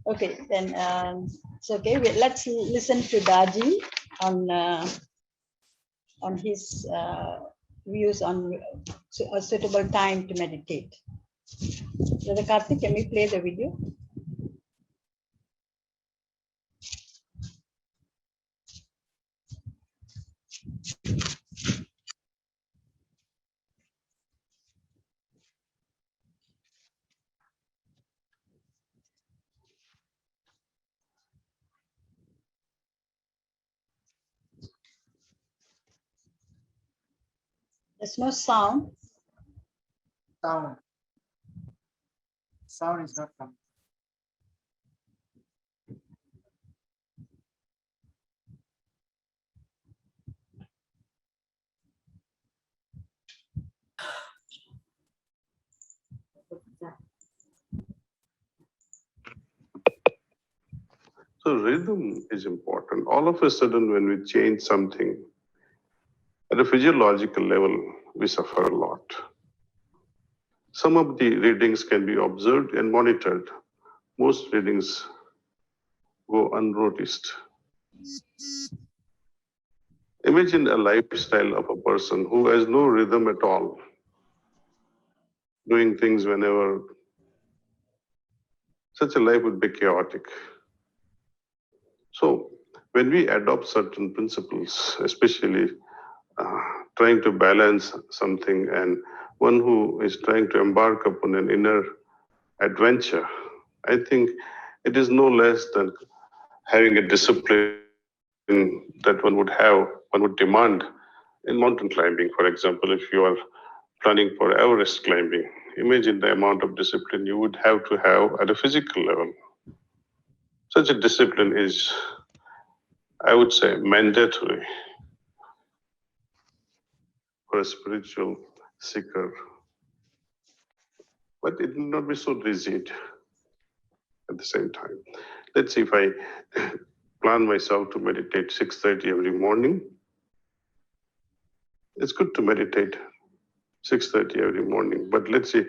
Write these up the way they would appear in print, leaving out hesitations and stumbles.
Okay, then it's okay. Let's listen to Daji on his views on a suitable time to meditate. Brother Karthik, can we play the video? There's no sound. Sound is not coming. So rhythm is important. All of a sudden, when we change something, at a physiological level, we suffer a lot. Some of the readings can be observed and monitored. Most readings go unnoticed. Imagine a lifestyle of a person who has no rhythm at all, doing things whenever. Such a life would be chaotic. So, when we adopt certain principles, especially trying to balance something, and one who is trying to embark upon an inner adventure, I think it is no less than having a discipline that one would demand in mountain climbing. For example, if you are planning for Everest climbing, imagine the amount of discipline you would have to have at a physical level. Such a discipline is, I would say, mandatory for a spiritual seeker. But it will not be so rigid at the same time. Let's see, if I plan myself to meditate 6:30 every morning, it's good to meditate 6:30 every morning. But let's say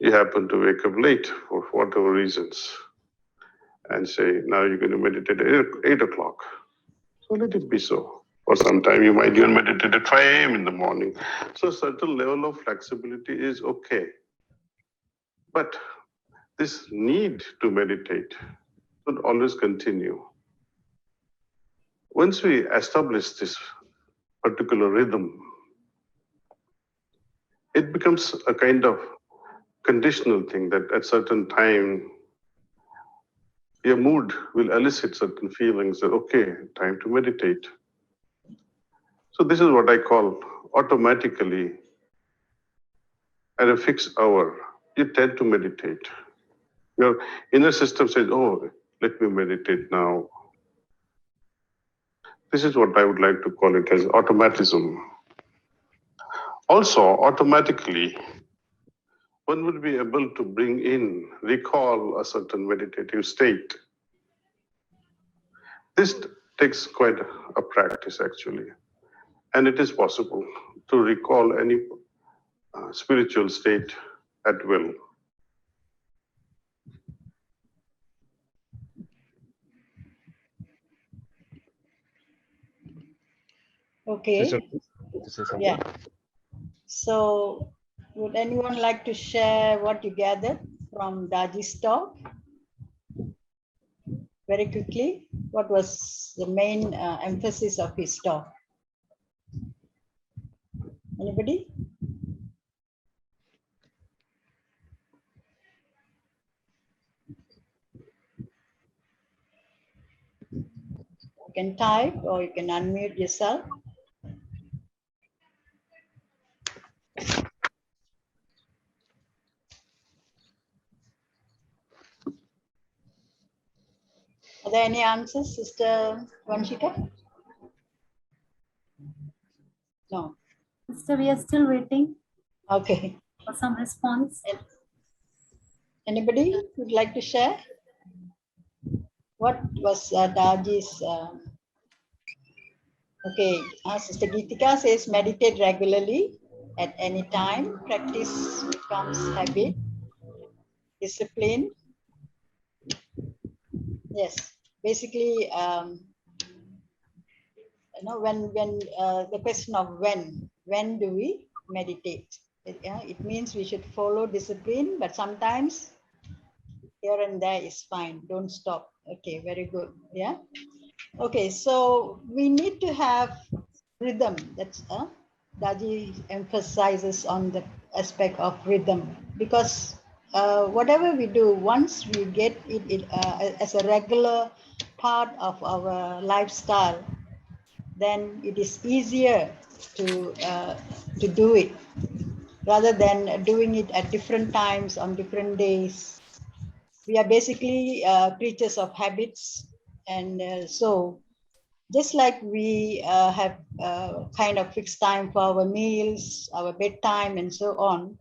you happen to wake up late for whatever reasons and say, now you're going to meditate at 8 o'clock. So let it be so. Or sometime you might even meditate at 5 a.m. in the morning. So a certain level of flexibility is okay. But this need to meditate should always continue. Once we establish this particular rhythm, it becomes a kind of conditional thing that at certain time, your mood will elicit certain feelings that, okay, time to meditate. So this is what I call automatically at a fixed hour, you tend to meditate. Your inner system says, oh, let me meditate now. This is what I would like to call it as automatism. Also, automatically, one would be able to recall a certain meditative state. This takes quite a practice, actually. And it is possible to recall any spiritual state at will. Okay. Yeah. So, would anyone like to share what you gathered from Daji's talk? Very quickly, what was the main emphasis of his talk? Anybody? You can type or you can unmute yourself. Are there any answers, Sister Vanshika? No. Sister, we are still waiting. Okay. For some response. Anybody would like to share? What was Daji's? Okay, Sister Geetika says meditate regularly at any time. Practice becomes habit, discipline. Yes, basically, when the question of when do we meditate? It means we should follow discipline, but sometimes here and there is fine. Don't stop. Okay, very good. Yeah. Okay, so we need to have rhythm. That's Daji emphasizes on the aspect of rhythm, because whatever we do, once we get it as a regular part of our lifestyle, then it is easier to do it rather than doing it at different times on different days. We are basically creatures of habits, and so just like we have kind of fixed time for our meals, our bedtime, and so on.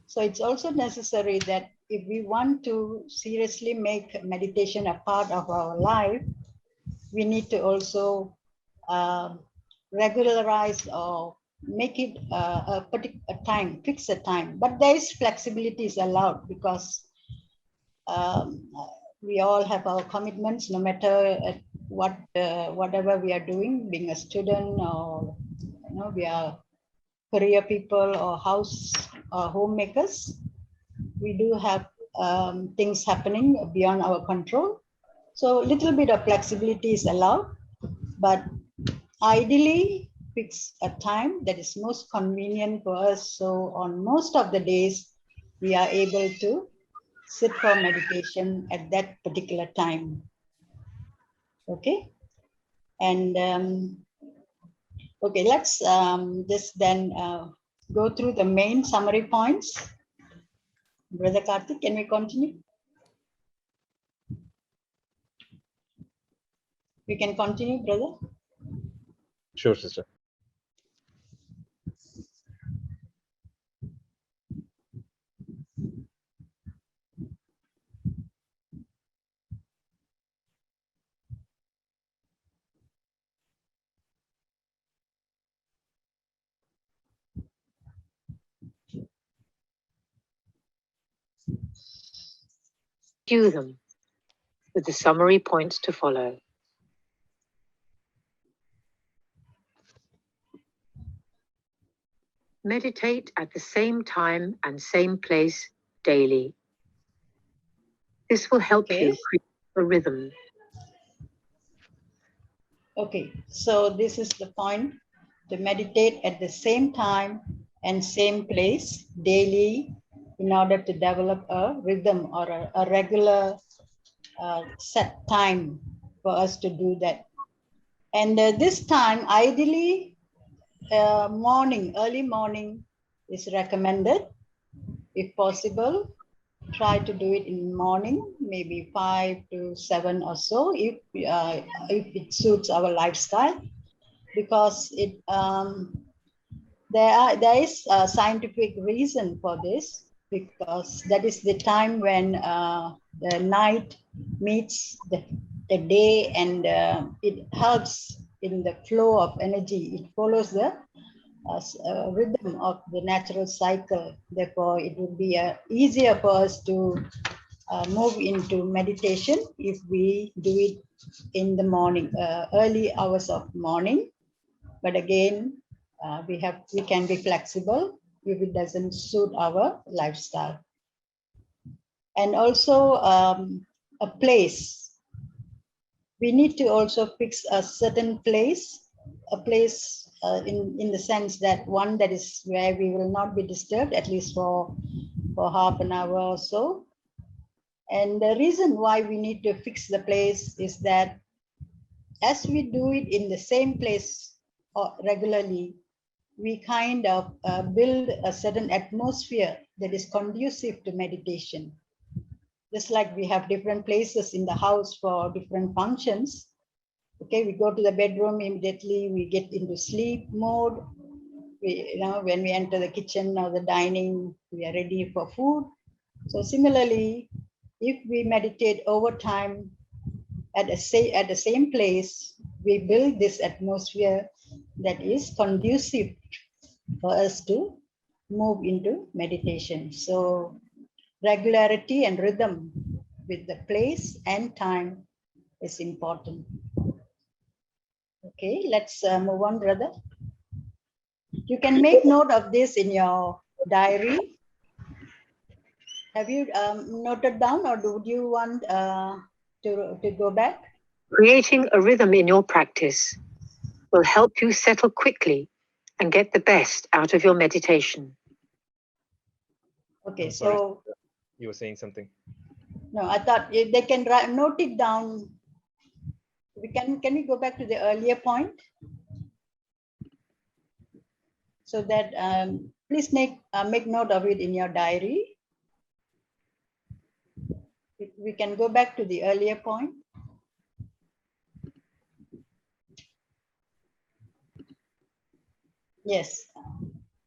So it's also necessary that if we want to seriously make meditation a part of our life, we need to also regularize or make it a particular time, fix a time. But there is flexibility is allowed, because we all have our commitments, no matter whatever we are doing, being a student, or we are career people or house or homemakers. We do have things happening beyond our control. So a little bit of flexibility is allowed, but ideally fix a time that is most convenient for us. So on most of the days, we are able to sit for meditation at that particular time. Okay. And okay, let's just then go through the main summary points. Brother Karthik, can we continue? We can continue, brother. Sure, sister. Cue them with the summary points to follow. Meditate at the same time and same place daily. This will help you create a rhythm. Okay, so this is the point, to meditate at the same time and same place daily in order to develop a rhythm or a regular set time for us to do that. And this time, ideally, early morning is recommended. If possible, try to do it in the morning, maybe 5 to 7 or so, if it suits our lifestyle, because there is a scientific reason for this, because that is the time when the night meets the day, and it helps in the flow of energy. It follows the rhythm of the natural cycle. Therefore, it would be easier for us to move into meditation if we do it in the morning, early hours of morning. But again, we can be flexible if it doesn't suit our lifestyle. And also a place. We need to also fix a certain place, a place in the sense that one that is where we will not be disturbed, at least for half an hour or so. And the reason why we need to fix the place is that as we do it in the same place regularly, we kind of build a certain atmosphere that is conducive to meditation. Just like we have different places in the house for different functions. Okay, we go to the bedroom, immediately we get into sleep mode. When we enter the kitchen or the dining, we are ready for food. So similarly, if we meditate over time at the same place, we build this atmosphere that is conducive for us to move into meditation. So regularity and rhythm with the place and time is important. Okay, let's move on, brother. You can make note of this in your diary. Have you noted down, or would you want to go back? Creating a rhythm in your practice will help you settle quickly and get the best out of your meditation. Okay, Sorry, so you were saying something. no, I thought they can note it down. Can we go back to the earlier point? So that please make note of it in your diary. We can go back to the earlier point. Yes,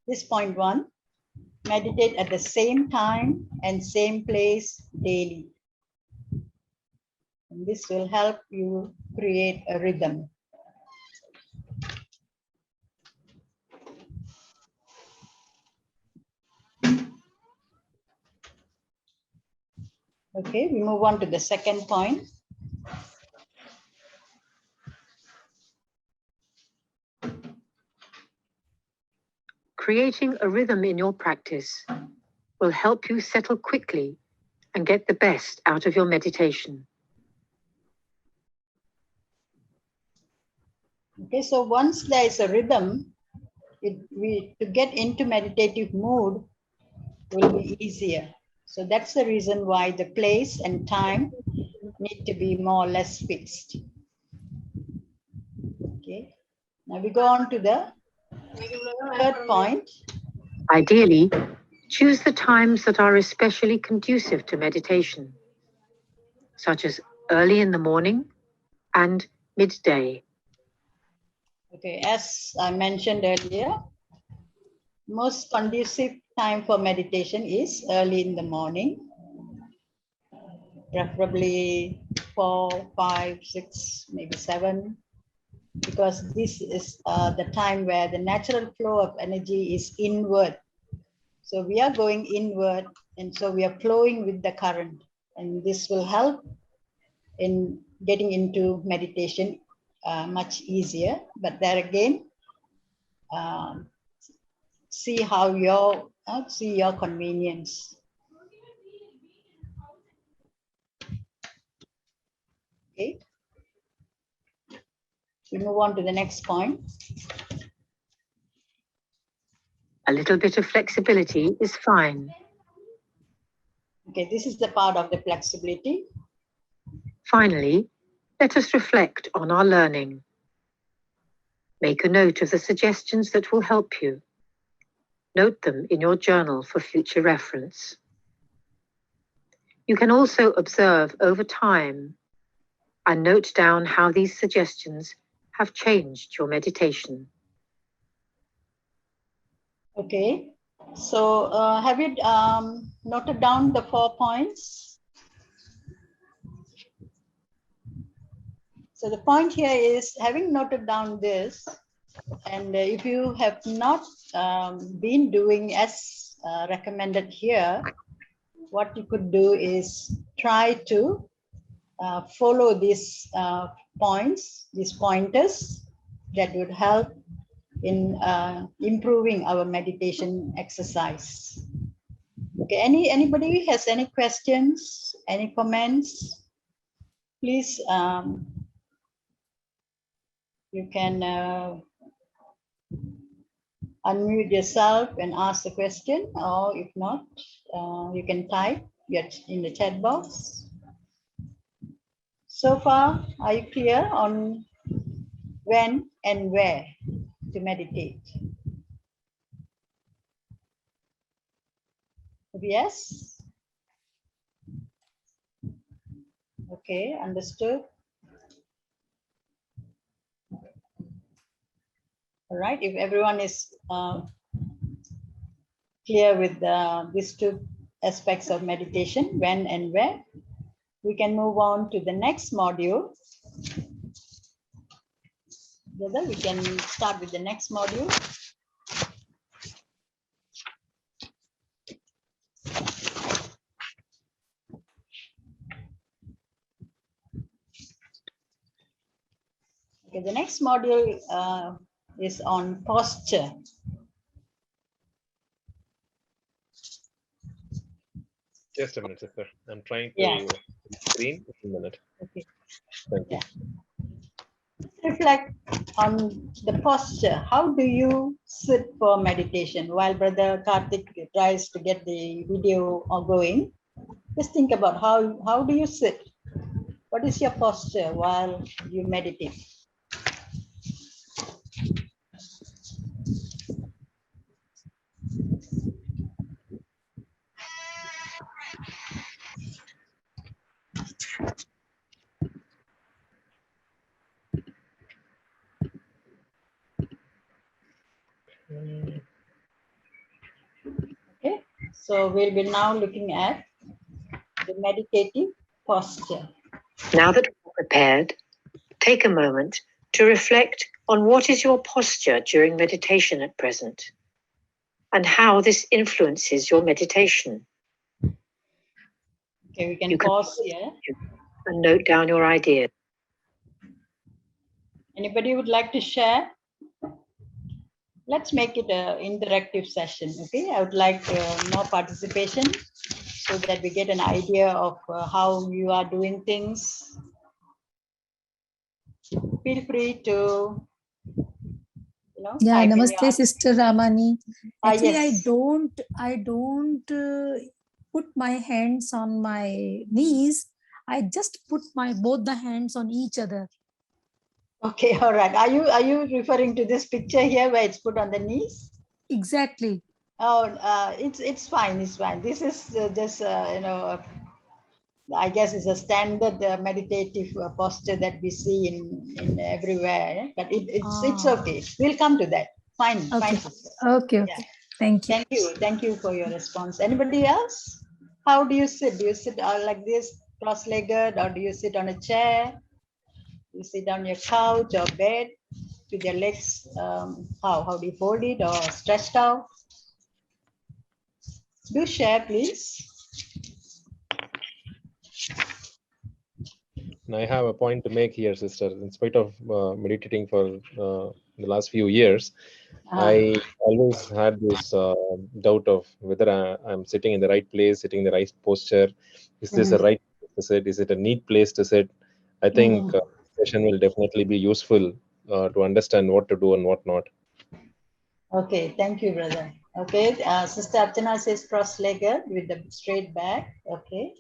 this point 1. Meditate at the same time and same place daily. And this will help you create a rhythm. Okay, we move on to the second point. Creating a rhythm in your practice will help you settle quickly and get the best out of your meditation. Okay, so once there is a rhythm, to get into meditative mood will be easier. So that's the reason why the place and time need to be more or less fixed. Okay, now we go on to the third point. Ideally, choose the times that are especially conducive to meditation, such as early in the morning and midday. Okay, as I mentioned earlier, most conducive time for meditation is early in the morning, preferably 4, 5, 6, maybe 7, because this is the time where the natural flow of energy is inward. So we are going inward, and so we are flowing with the current, and this will help in getting into meditation much easier. But there again, see your convenience. Okay. We move on to the next point. A little bit of flexibility is fine. Okay, this is the part of the flexibility. Finally, let us reflect on our learning. Make a note of the suggestions that will help you. Note them in your journal for future reference. You can also observe over time and note down how these suggestions have changed your meditation. Okay, so have you noted down the 4 points? So the point here is, having noted down this, and if you have not been doing as recommended here, what you could do is try to follow these points, these pointers that would help in improving our meditation exercise. Okay, anybody has any questions, any comments? Please, you can unmute yourself and ask the question, or if not, you can type in the chat box. So far, are you clear on when and where to meditate? Yes? Okay, understood. All right, if everyone is clear with these 2 aspects of meditation, when and where, we can move on to the next module. Together, we can start with the next module. Okay, the next module is on posture. Just a minute, sister. I'm trying to Yeah. screen. A minute. Okay. Thank you. Yeah. Reflect on the posture. How do you sit for meditation? While Brother Karthik tries to get the video going, just think about how do you sit? What is your posture while you meditate? Okay, so we'll be now looking at the meditative posture. Now that we're prepared, take a moment to reflect on what is your posture during meditation at present and how this influences your meditation. Okay, we can You can pause here. and note down your ideas. Anybody would like to share? Let's make it an interactive session, okay? I would like more participation so that we get an idea of how you are doing things. Feel free to, Yeah, type in namaste, your- Sister Ramani. Actually, yes. I don't put my hands on my knees. I just put both the hands on each other. Okay, all right. Are you referring to this picture here where it's put on the knees? Exactly. Oh, it's fine. It's fine. This is just I guess it's a standard meditative posture that we see in everywhere. But it's okay. We'll come to that. Fine, Okay. fine, sister. Okay. Yeah. Thank you. Thank you for your response. Anybody else? How do you sit? Do you sit like this, cross-legged, or do you sit on a chair? You sit on your couch or bed with your legs. How do you fold it or stretched out? Do share, please. And I have a point to make here, sister. In spite of meditating for the last few years, I always had this doubt of whether I'm sitting in the right place, sitting in the right posture. Is this a right place to sit? Is it a neat place to sit? I think session will definitely be useful to understand what to do and what not. Okay, thank you, brother. Okay, Sister Archana says cross-legged with the straight back. Okay.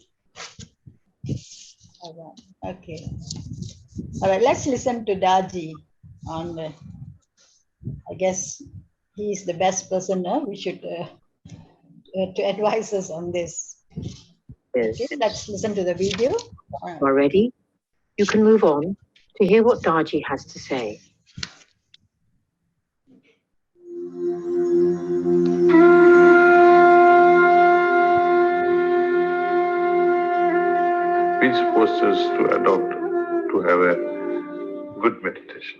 All right. Okay. All right. Let's listen to Daji on the. I guess he is the best person. We should to advise us on this. Yes. Okay, let's listen to the video. You are ready? You can move on to hear what Daji has to say. Which postures to adopt to have a good meditation?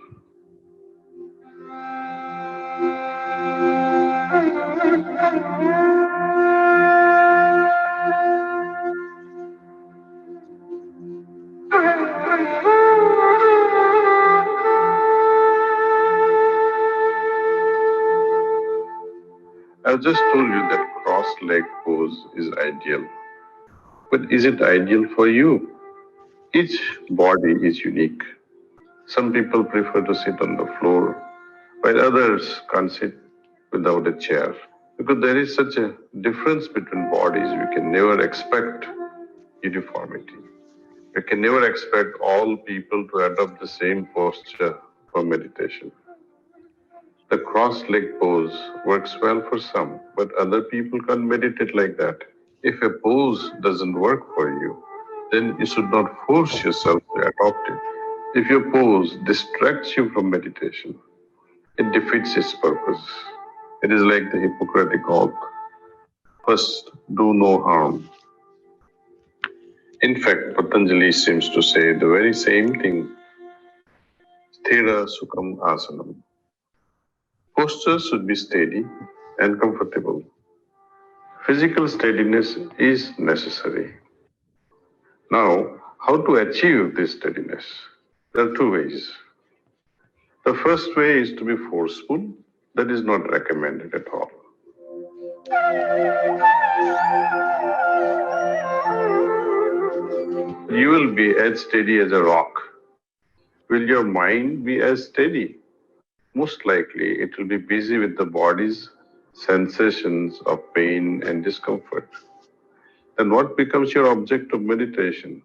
I've just told you that cross-leg pose is ideal. But is it ideal for you? Each body is unique. Some people prefer to sit on the floor, while others can't sit without a chair. Because there is such a difference between bodies, we can never expect uniformity. We can never expect all people to adopt the same posture for meditation. The cross-leg pose works well for some, but other people can't meditate like that. If a pose doesn't work for you, then you should not force yourself to adopt it. If your pose distracts you from meditation, it defeats its purpose. It is like the Hippocratic oath. First, do no harm. In fact, Patanjali seems to say the very same thing. Sthira Sukham Asanam. Posture should be steady and comfortable. Physical steadiness is necessary. Now, how to achieve this steadiness? There are two ways. The first way is to be forceful. That is not recommended at all. You will be as steady as a rock. Will your mind be as steady? Most likely, it will be busy with the body's sensations of pain and discomfort. Then what becomes your object of meditation?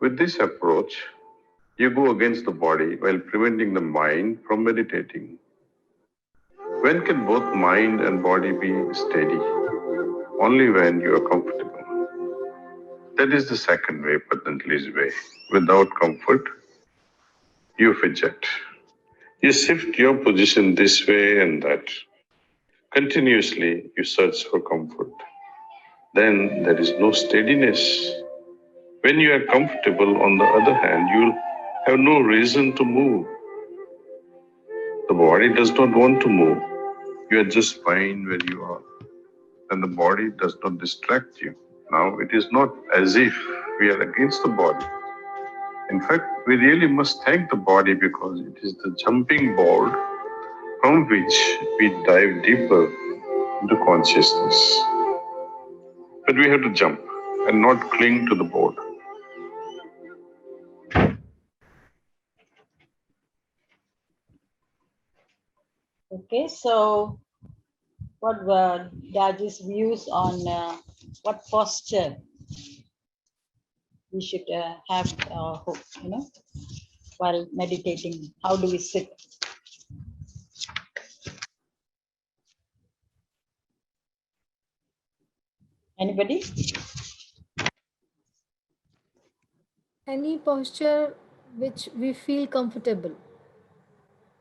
With this approach, you go against the body while preventing the mind from meditating. When can both mind and body be steady? Only when you are comfortable. That is the second way, Patanjali's way. Without comfort, you fidget. You shift your position this way and that. Continuously, you search for comfort. Then there is no steadiness. When you are comfortable, on the other hand, you will have no reason to move. The body does not want to move. You are just fine where you are. And the body does not distract you. Now, it is not as if we are against the body. In fact, we really must thank the body because it is the jumping board from which we dive deeper into consciousness. But we have to jump and not cling to the board. Okay, so what were Daji's views on what posture we should have, while meditating? How do we sit? Anybody? Any posture which we feel comfortable,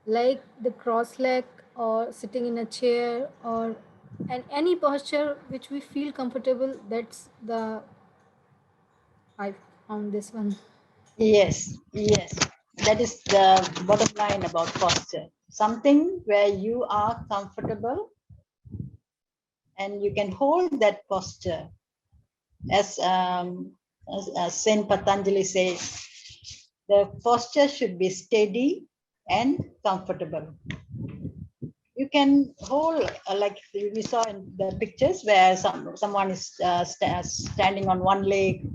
like the cross leg or sitting in a chair, or and any posture which we feel comfortable. That's the I found this one. Yes, yes. That is the bottom line about posture. Something where you are comfortable and you can hold that posture. As Saint Patanjali says, the posture should be steady and comfortable. You can hold, like we saw in the pictures where someone is standing on one leg,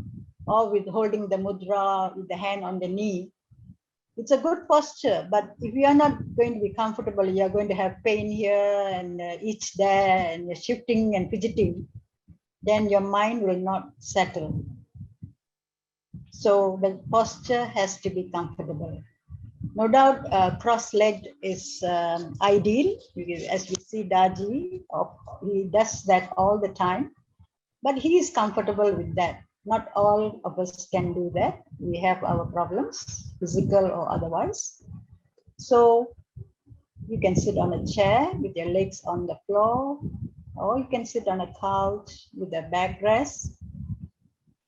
or with holding the mudra with the hand on the knee. It's a good posture, but if you are not going to be comfortable, you are going to have pain here and itch there, and you're shifting and fidgeting, then your mind will not settle. So the posture has to be comfortable. No doubt, cross-legged is ideal. As we see Daji, he does that all the time, but he is comfortable with that. Not all of us can do that. We have our problems, physical or otherwise. So you can sit on a chair with your legs on the floor, or you can sit on a couch with a backrest,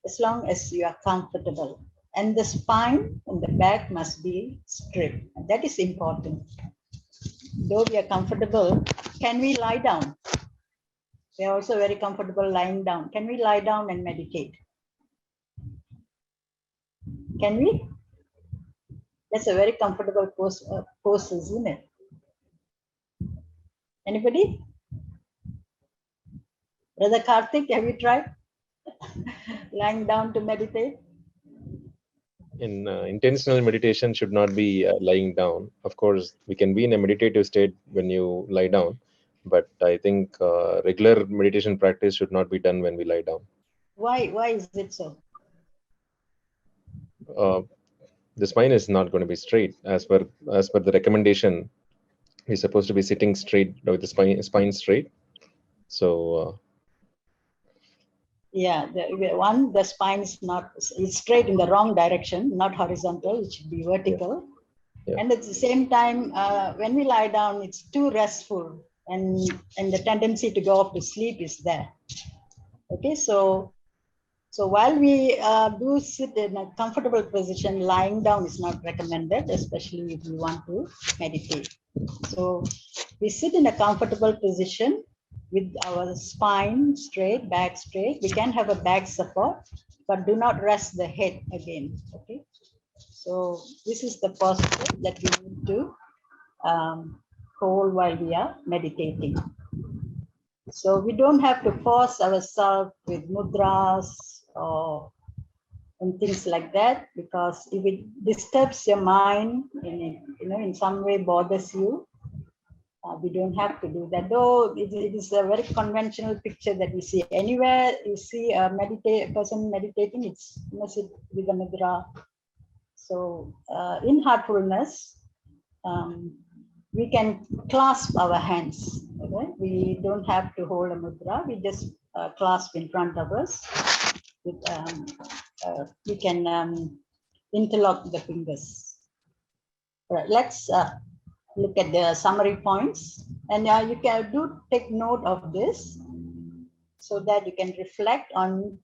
as long as you are comfortable. And the spine and the back must be straight. That is important. Though we are comfortable, can we lie down? We are also very comfortable lying down. Can we lie down and meditate? Can we? That's a very comfortable pose, isn't it? Anybody? Brother Karthik, have you tried lying down to meditate? In intentional meditation should not be lying down. Of course, we can be in a meditative state when you lie down, but I think regular meditation practice should not be done when we lie down. Why is it so? The spine is not going to be straight as per the recommendation. We're supposed to be sitting straight with the spine straight. So yeah, the spine is not, it's straight in the wrong direction, not horizontal. It should be vertical. Yeah. And at the same time, when we lie down, it's too restful, and the tendency to go off to sleep is there. Okay, so while we do sit in a comfortable position, lying down is not recommended, especially if you want to meditate. So we sit in a comfortable position with our spine straight, back straight. We can have a back support, but do not rest the head again. Okay. So this is the posture that we need to hold while we are meditating. So we don't have to force ourselves with mudras or and things like that, because if it disturbs your mind and it, in some way bothers you, we don't have to do that. Though it is a very conventional picture that we see anywhere. You see a person meditating, it's with a mudra. So in heartfulness, we can clasp our hands. Okay? We don't have to hold a mudra. We just clasp in front of us. We can interlock the fingers. Right. Let's look at the summary points, and you can take note of this so that you can reflect on.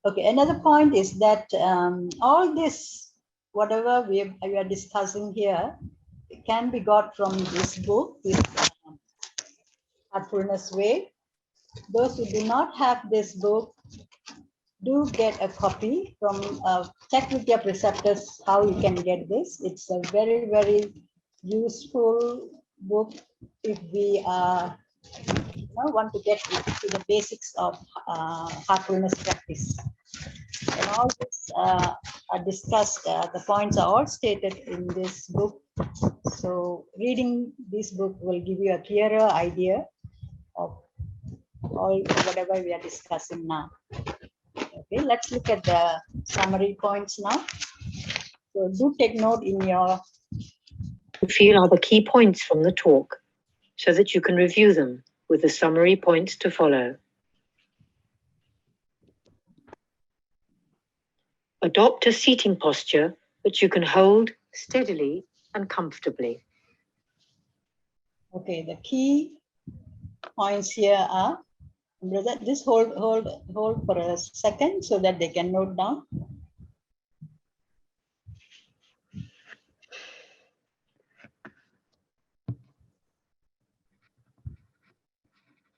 Okay, another point is that all this, whatever we are discussing here, it can be got from this book, this Heartfulness Way. Those who do not have this book, do get a copy from, check with your preceptors how you can get this. It's a very, very useful book if we want to get to the basics of heartfulness practice. And all this are discussed, the points are all stated in this book. So reading this book will give you a clearer idea of all whatever we are discussing now. Okay, let's look at the summary points now. So do take note in your... Feel are the key points from the talk so that you can review them with the summary points to follow. Adopt a seating posture that you can hold steadily and comfortably. Okay, the key points here are, brother, just hold for a second so that they can note down.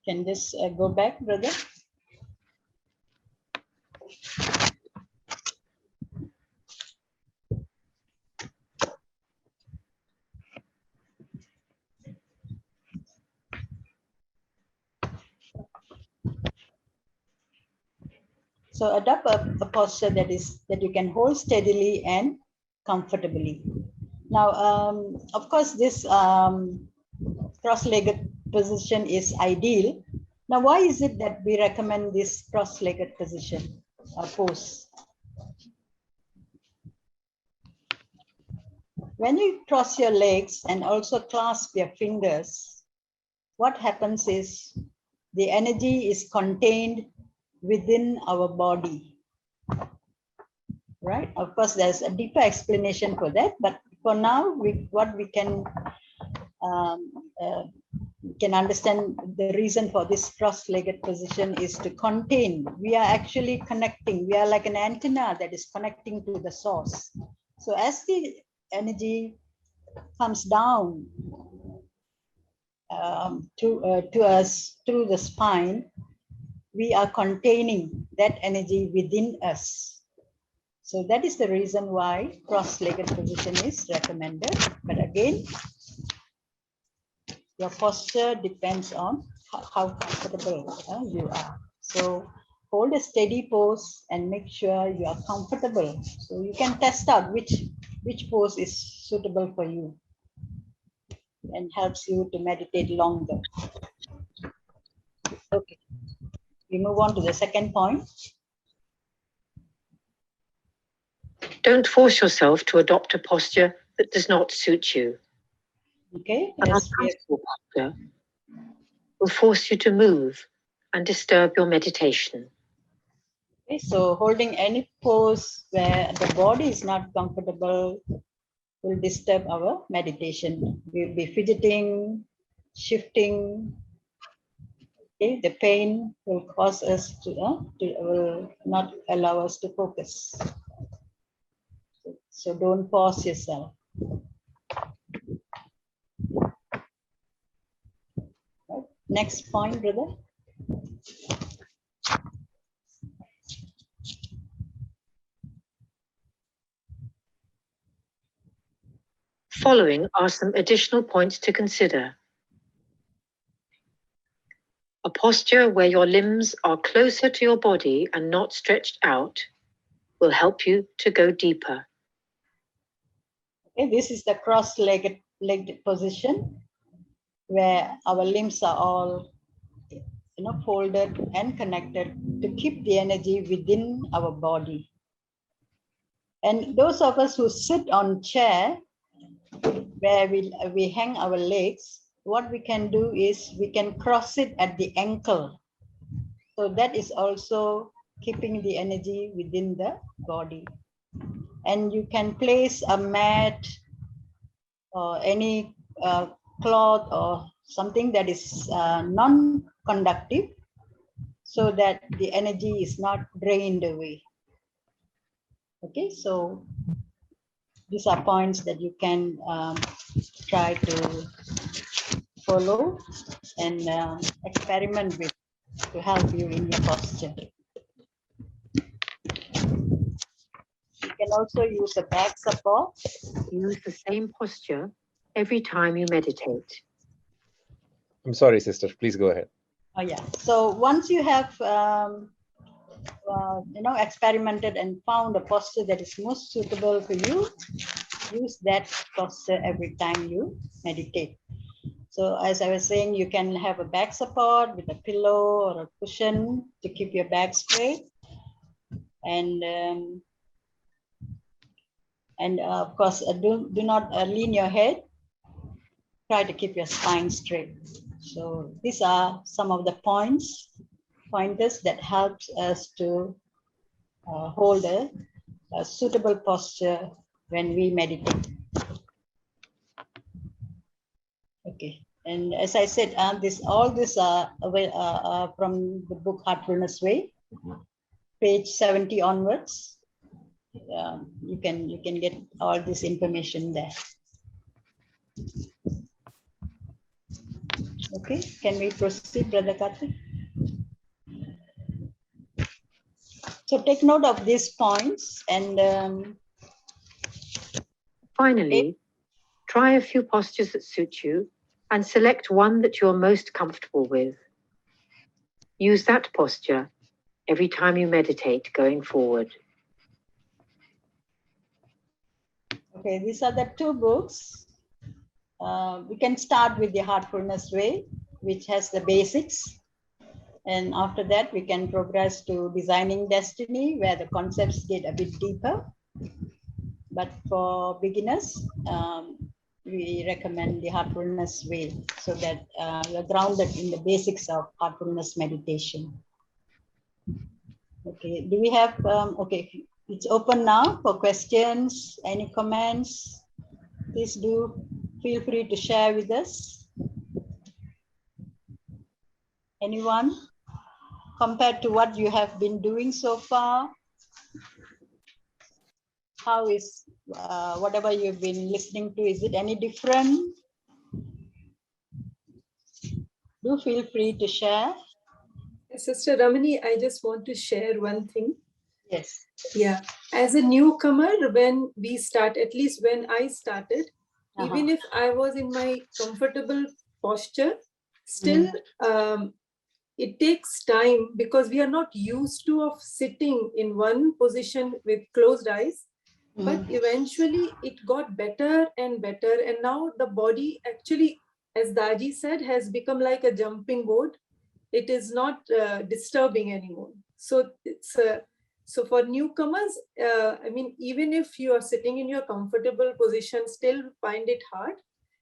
Can this go back, brother? So adopt a posture that you can hold steadily and comfortably. Now, of course, this cross-legged position is ideal. Now, why is it that we recommend this cross-legged position or pose? When you cross your legs and also clasp your fingers, what happens is the energy is contained within our body, right? Of course, there's a deeper explanation for that, but for now, what we can understand the reason for this cross-legged position is to contain. We are actually connecting. We are like an antenna that is connecting to the source. So as the energy comes down to us through the spine, we are containing that energy within us. So that is the reason why cross-legged position is recommended. But again, your posture depends on how comfortable you are. So hold a steady pose and make sure you are comfortable. So you can test out which pose is suitable for you and helps you to meditate longer. Okay, we move on to the second point. Don't force yourself to adopt a posture that does not suit you. Okay, An uncomfortable posture will force you to move and disturb your meditation. Okay, so holding any pose where the body is not comfortable will disturb our meditation. We'll be fidgeting, shifting. Okay, the pain will cause us will not allow us to focus. So don't force yourself. Right. Next point, brother. following are some additional points to consider. A posture where your limbs are closer to your body and not stretched out will help you to go deeper. Okay, this is the cross-legged position where our limbs are all folded and connected to keep the energy within our body. And those of us who sit on chair where we hang our legs, what we can do is we can cross it at the ankle. So that is also keeping the energy within the body. And you can place a mat or any cloth or something that is non-conductive so that the energy is not drained away. Okay, so these are points that you can try to follow and experiment with to help you in your posture. You can also use a back support. Use the same posture every time you meditate. I'm sorry, sister. Please go ahead. Oh yeah. So once you have experimented and found a posture that is most suitable for you, use that posture every time you meditate. So as I was saying, you can have a back support with a pillow or a cushion to keep your back straight, and of course do not lean your head. Try to keep your spine straight. So these are some of the pointers that helps us to hold a suitable posture when we meditate. Okay, and as I said, all this are from the book Heartfulness Way, page 70 onwards. You can get all this information there. Okay, can we proceed, Brother Karthik? So take note of these points and finally, try a few postures that suit you and select one that you're most comfortable with. Use that posture every time you meditate going forward. Okay, these are the two books. We can start with the Heartfulness Way, which has the basics. And after that, we can progress to Designing Destiny, where the concepts get a bit deeper. But for beginners, we recommend the Heartfulness Way so that you're grounded in the basics of heartfulness meditation. Okay, do we have, okay, it's open now for questions, any comments? Please do feel free to share with us. Anyone? Compared to what you have been doing so far, how is whatever you've been listening to, is it any different? Do feel free to share. Sister Ramani, I just want to share one thing. Yes. Yeah. As a newcomer, when we start, at least when I started, even if I was in my comfortable posture, still it takes time because we are not used to of sitting in one position with closed eyes. But eventually it got better and better. And now the body actually, as Daji said, has become like a jumping board. It is not disturbing anymore. So it's so for newcomers, I mean, even if you are sitting in your comfortable position, still find it hard,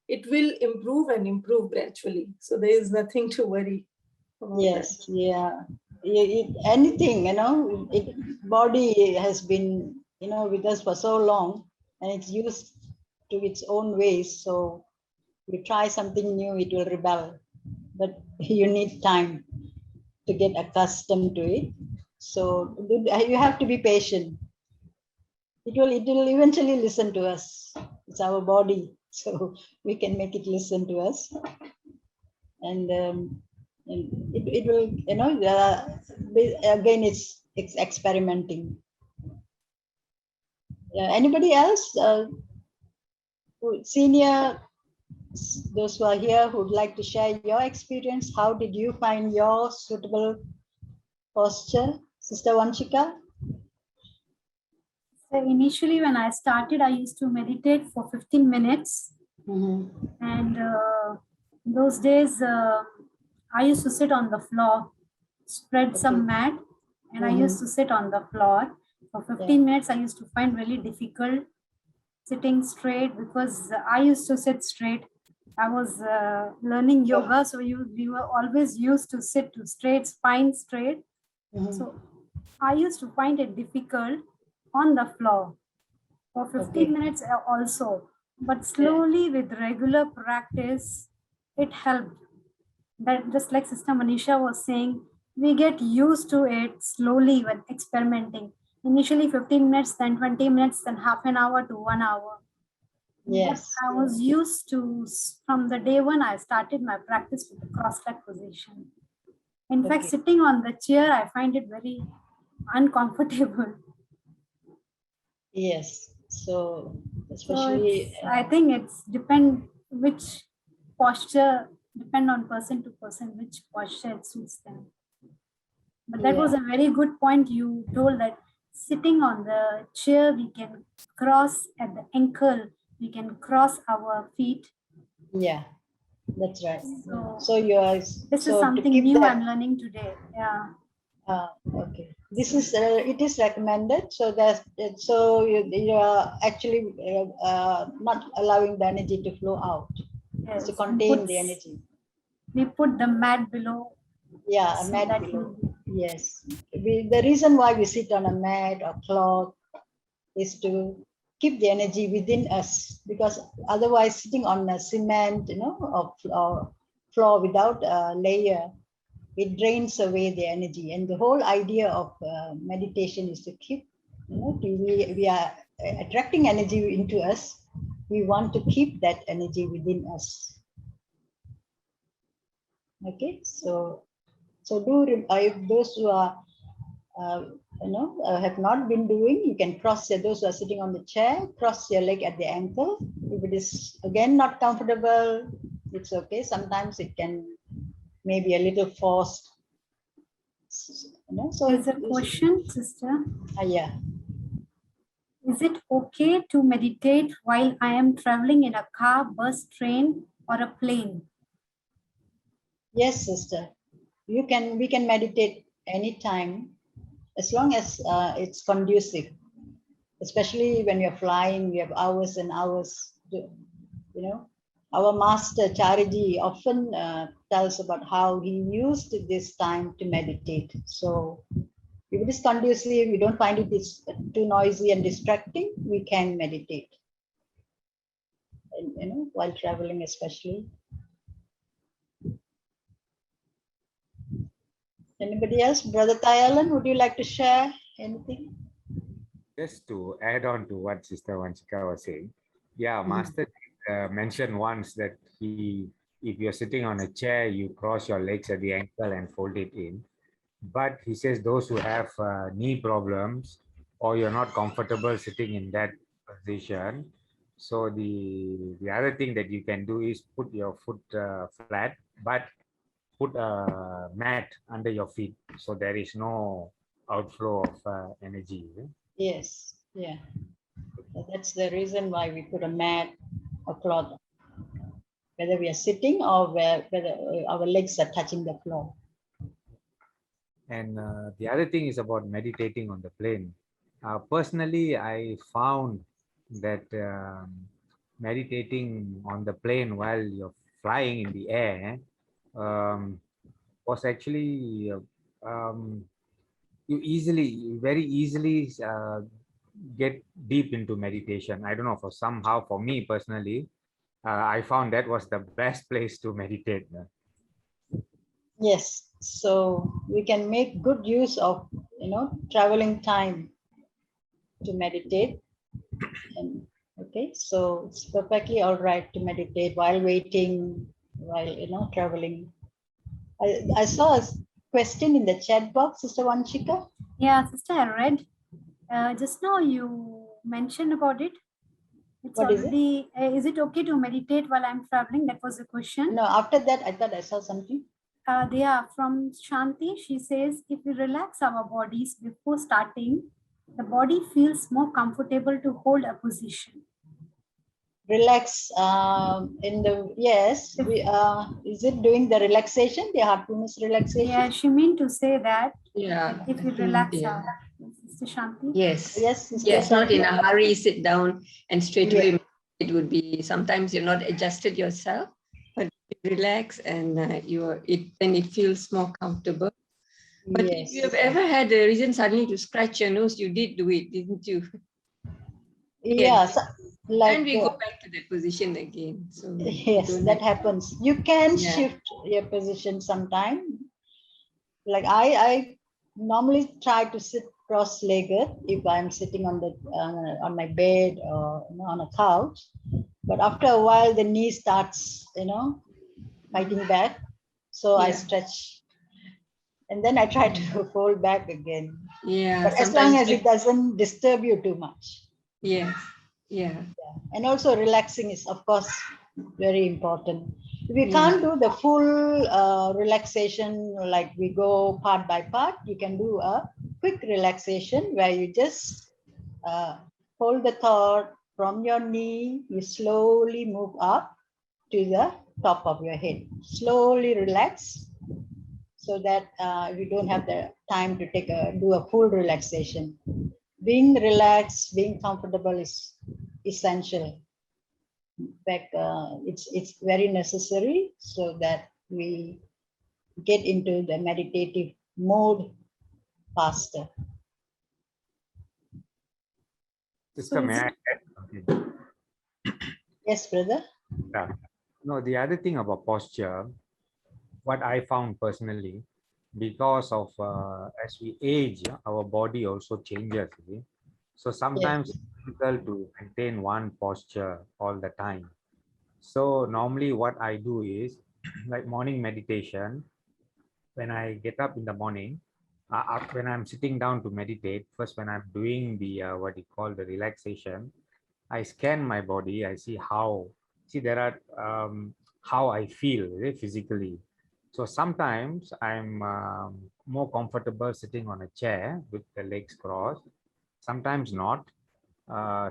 it will improve and improve gradually. So there is nothing to worry about. Yes, that. Yeah. Anything, body has been, with us for so long and it's used to its own ways. So you try something new, it will rebel, but you need time to get accustomed to it. So you have to be patient. It will eventually listen to us. It's our body, so we can make it listen to us. And it will, again, it's experimenting. Anybody else senior, those who are here who would like to share your experience, how did you find your suitable posture? Sister Vanshika? So initially when I started, I used to meditate for 15 minutes. And those days, I used to sit on the floor, spread some mat, and I used to sit on the floor. For 15 minutes, I used to find really difficult sitting straight because I used to sit straight. I was learning yoga, so we were always used to sit to straight, spine straight. So I used to find it difficult on the floor for 15 minutes also. But slowly with regular practice, it helped. That just like Sister Manisha was saying, we get used to it slowly when experimenting. Initially 15 minutes, then 20 minutes, then half an hour to 1 hour. Yes. But I was used to, from the day one, I started my practice with the cross-leg position. In fact, sitting on the chair, I find it very uncomfortable. Yes. So especially I think it's depend which posture, depend on person to person, which posture it suits them. But that was a very good point you told, that sitting on the chair, we can cross at the ankle, we can cross our feet. Yeah, that's right. So you are. This is something new I'm learning today. Yeah. Okay. This is it is recommended. So that you are actually not allowing the energy to flow out. Yes. To contain the energy. We put the mat below. Yeah, a mat below. Yes. The reason why we sit on a mat or cloth is to keep the energy within us, because otherwise sitting on a cement, or floor without a layer, it drains away the energy. And the whole idea of meditation is to keep, we are attracting energy into us. We want to keep that energy within us. Okay, so if those who are have not been doing, you can cross those who are sitting on the chair, cross your leg at the ankle. If it is again not comfortable, it's okay. Sometimes it can maybe a little forced. So there's a question, sister. Yeah. Is it okay to meditate while I am traveling in a car, bus, train, or a plane? Yes, sister. We can meditate anytime, as long as it's conducive. Especially when you're flying, we have hours and hours. Our master Chariji often tells about how he used this time to meditate. So if it is conducive, we don't find it is too noisy and distracting, we can meditate. And, while traveling, especially. Anybody else? Brother Tayalan, would you like to share anything? Just to add on to what Sister Vanchika was saying, Master mentioned once that if you're sitting on a chair, you cross your legs at the ankle and fold it in. But he says those who have knee problems, or you're not comfortable sitting in that position, so the other thing that you can do is put your foot flat, but put a mat under your feet, so there is no outflow of energy. Yes, yeah. So that's the reason why we put a mat or cloth, whether we are sitting or whether our legs are touching the floor. And the other thing is about meditating on the plane. Personally, I found that meditating on the plane while you're flying in the air was actually you very easily get deep into meditation. I don't know, for me personally, I found that was the best place to meditate. Yes, so we can make good use of traveling time to meditate. And okay, so it's perfectly all right to meditate while waiting, while traveling. I saw a question in the chat box, Sister Vanchika. Yeah, sister, I read just now you mentioned about it. It's What is already, is it okay to meditate while I'm traveling? That was the question. No, after that, I thought I saw something. Yeah, from Shanti, she says, if we relax our bodies before starting, the body feels more comfortable to hold a position. Relax in the, yes, we, is it doing the relaxation, the heartfulness relaxation? Yeah, she meant to say that. Yeah. If we relax our, Sister Shanti. Yes. Yes, Sister Yes, not in Shanti? a hurry, sit down and straight Yeah. away. It would be, sometimes you're not adjusted yourself, but you relax and then it feels more comfortable. But Yes. if you have ever had a reason suddenly to scratch your nose, you did do it, didn't you? Yeah, so, like, and we go back to that position again. So yes, that happens. You can Yeah. shift your position sometime. Like I normally try to sit cross-legged if I'm sitting on the on my bed or on a couch. But after a while, the knee starts, fighting back. So I Yeah. stretch, and then I try to fold back again. Yeah. But as long as it doesn't disturb you too much. Yes. Yeah. And also relaxing is, of course, very important. If you can't do the full relaxation, like we go part by part, you can do a quick relaxation where you just hold the thought from your knee, you slowly move up to the top of your head. Slowly relax so that you don't have the time to do a full relaxation. Being relaxed, being comfortable is essential. In fact, it's very necessary so that we get into the meditative mode faster. Sister, may I add something? Yes, brother. Yeah. No, the other thing about posture, what I found personally, because of as we age, our body also changes. So sometimes it's difficult to maintain one posture all the time. So normally what I do is like morning meditation. When I get up in the morning, when I'm sitting down to meditate, first when I'm doing the what you call the relaxation, I scan my body. I see there are how I feel physically. So sometimes I'm more comfortable sitting on a chair with the legs crossed. Sometimes not.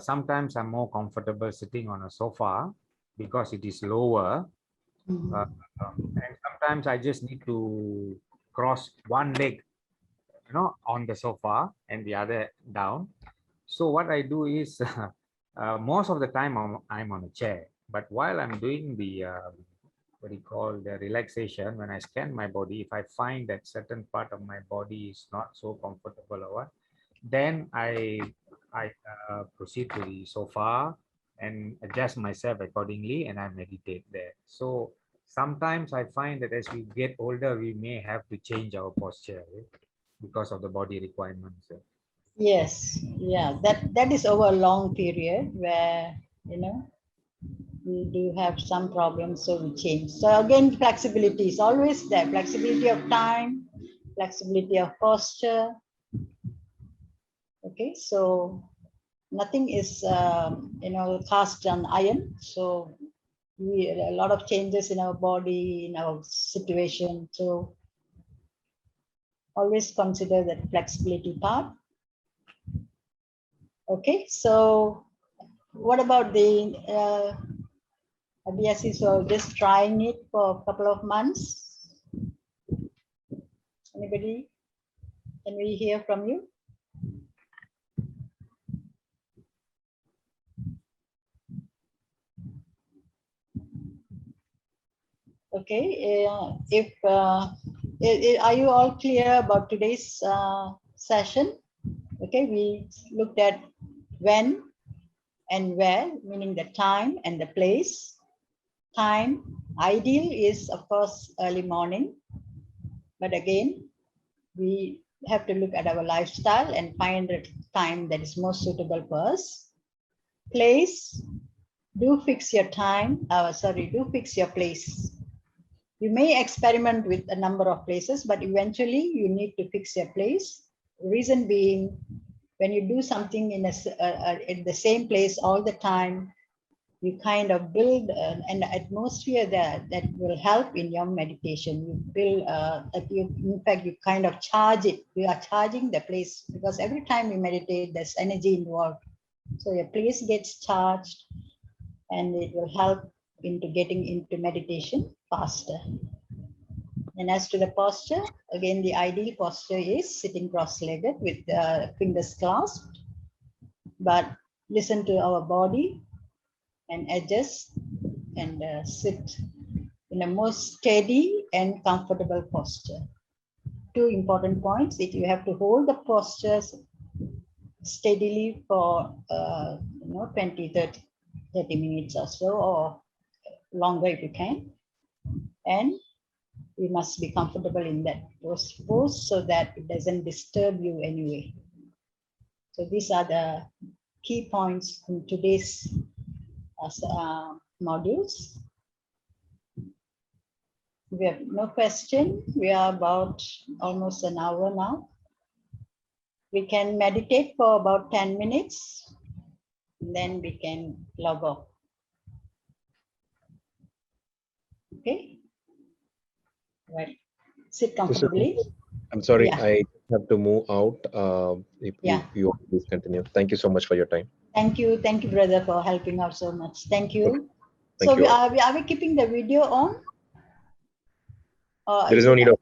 Sometimes I'm more comfortable sitting on a sofa because it is lower. And sometimes I just need to cross one leg, on the sofa and the other down. So what I do is most of the time I'm on a chair, but while I'm doing the what do you call the relaxation, when I scan my body, if I find that certain part of my body is not so comfortable or what, then I proceed to the sofa and adjust myself accordingly, and I meditate there. So sometimes I find that as we get older, we may have to change our posture because of the body requirements. Yes, yeah, that is over a long period where we do have some problems, so we change. So again, flexibility is always there. Flexibility of time, flexibility of posture. Okay, so nothing is cast on iron. So a lot of changes in our body, in our situation. So always consider that flexibility part. Okay, so what about the Abhyasi? So just trying it for a couple of months. Anybody? Can we hear from you? Okay, are you all clear about today's session? Okay, we looked at when and where, meaning the time and the place. Time, ideal is of course early morning, but again, we have to look at our lifestyle and find the time that is most suitable for us. Place, do fix your time, do fix your place. You may experiment with a number of places, but eventually you need to fix your place. Reason being, when you do something in the same place all the time, you kind of build an atmosphere that will help in your meditation. You build that you, in fact, you kind of charge it. You are charging the place, because every time you meditate, there's energy involved. So your place gets charged, and it will help into getting into meditation faster. And as to the posture, again, the ideal posture is sitting cross-legged with the fingers clasped, but listen to our body and adjust and sit in a more steady and comfortable posture. Two important points: if you have to hold the postures steadily for 20, 30 minutes or so, or longer if you can, and you must be comfortable in that pose so that it doesn't disturb you anyway. So these are the key points in today's modules. We have no question. We are about almost an hour now. We can meditate for about 10 minutes, and then we can log off. Okay? Right. Sit comfortably. I'm sorry, Yeah. I have to move out. If you please continue. Thank you so much for your time. Thank you, brother, for helping out so much. Thank you. Okay. Thank So you are we keeping the video on? There is no need of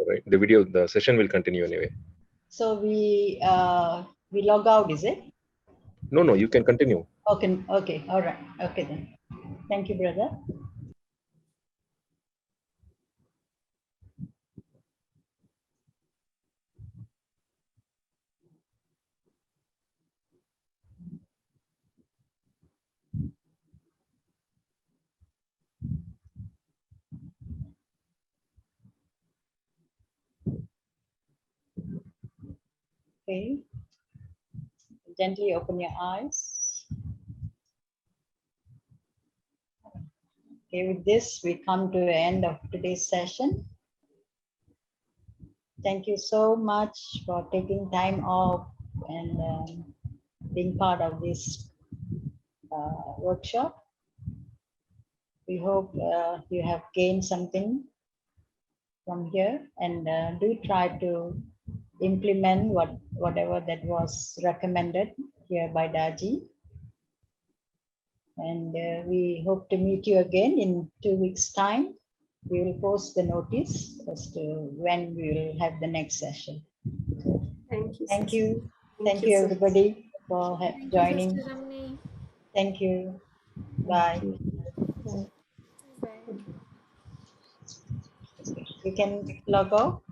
right. The session will continue anyway. So we log out, is it? No, you can continue. Okay, all right. Okay then. Thank you, brother. Okay. Gently open your eyes. Okay, with this, we come to the end of today's session. Thank you so much for taking time off and being part of this workshop. We hope you have gained something from here, and do try to implement whatever that was recommended here by Daji. And we hope to meet you again in 2 weeks' time. We will post the notice as to when we will have the next session. Thank you. Thank you. Thank you, everybody, for joining. Thank you. Bye. Bye. You can log off.